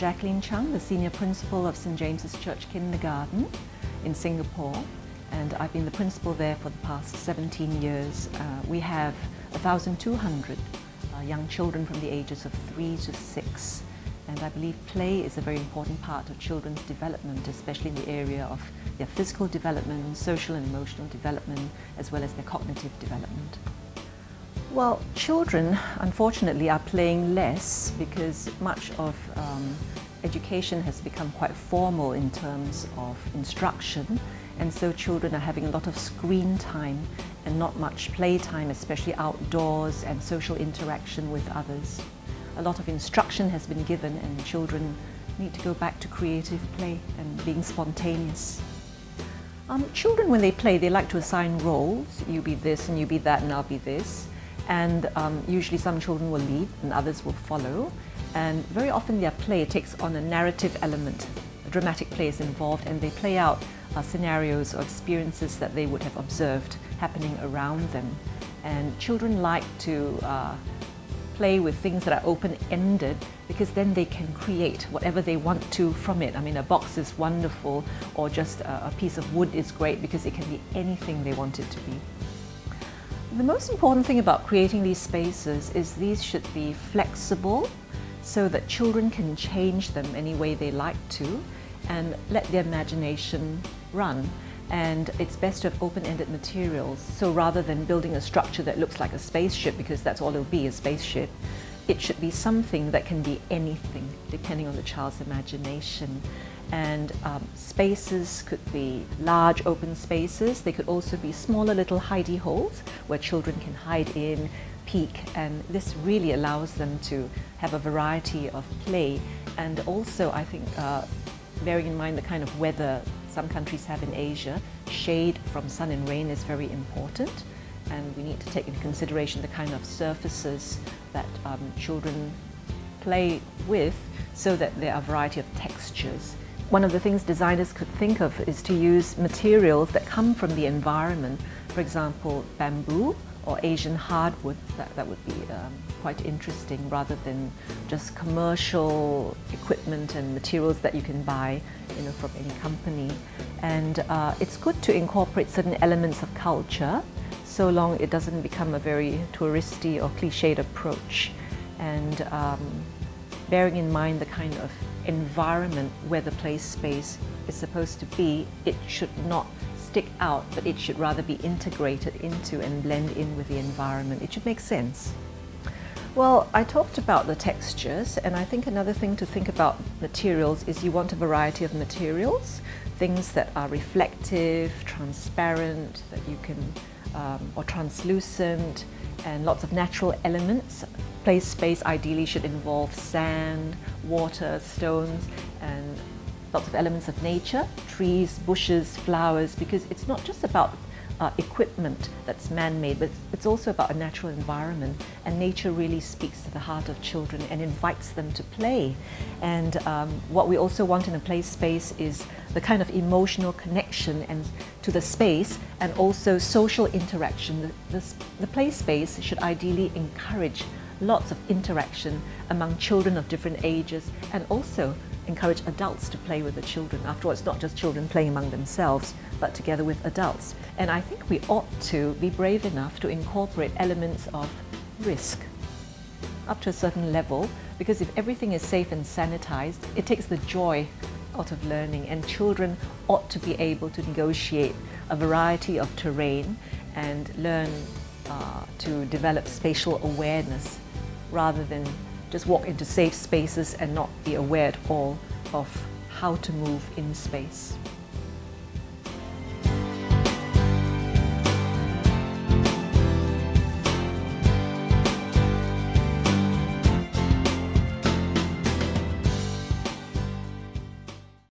Jacqueline Chung, the Senior Principal of St. James's Church Kindergarten in Singapore, and I've been the principal there for the past 17 years. We have 1,200 young children from the ages of 3 to 6, and I believe play is a very important part of children's development, especially in the area of their physical development, social and emotional development, as well as their cognitive development. Well, children, unfortunately, are playing less because much of education has become quite formal in terms of instruction, and so children are having a lot of screen time and not much play time, especially outdoors and social interaction with others. A lot of instruction has been given and children need to go back to creative play and being spontaneous. Children, when they play, they like to assign roles. You be this and you be that and I'll be this. And usually some children will lead and others will follow. And very often their play takes on a narrative element. A dramatic play is involved and they play out scenarios or experiences that they would have observed happening around them. And children like to play with things that are open-ended because then they can create whatever they want to from it. I mean, a box is wonderful, or just a piece of wood is great because it can be anything they want it to be. The most important thing about creating these spaces is these should be flexible so that children can change them any way they like to and let their imagination run. And it's best to have open-ended materials. So rather than building a structure that looks like a spaceship, because that's all it'll be, a spaceship, it should be something that can be anything depending on the child's imagination. And spaces could be large open spaces. They could also be smaller little hidey holes where children can hide in, peek, and this really allows them to have a variety of play. And also, I think, bearing in mind the kind of weather some countries have in Asia, shade from sun and rain is very important, and we need to take into consideration the kind of surfaces that children play with so that there are a variety of textures. One of the things designers could think of is to use materials that come from the environment. For example, bamboo or Asian hardwood. That would be quite interesting, rather than just commercial equipment and materials that you can buy, from any company. And it's good to incorporate certain elements of culture, so long it doesn't become a very touristy or cliched approach. And bearing in mind the kind of environment where the play space is supposed to be, it should not stick out, but it should rather be integrated into and blend in with the environment. It should make sense. Well, I talked about the textures, and I think another thing to think about materials is you want a variety of materials, things that are reflective, transparent, that you can, or translucent, and lots of natural elements. Play space ideally should involve sand, water, stones, and lots of elements of nature, trees, bushes, flowers, because it's not just about equipment that's man-made, but it's also about a natural environment, and nature really speaks to the heart of children and invites them to play. And what we also want in a play space is the kind of emotional connection and to the space, and also social interaction. The play space should ideally encourage lots of interaction among children of different ages, and also encourage adults to play with the children. After all, it's not just children playing among themselves, but together with adults. And I think we ought to be brave enough to incorporate elements of risk up to a certain level, because if everything is safe and sanitized, it takes the joy out of learning, and children ought to be able to negotiate a variety of terrain and learn to develop spatial awareness, rather than just walk into safe spaces and not be aware at all of how to move in space.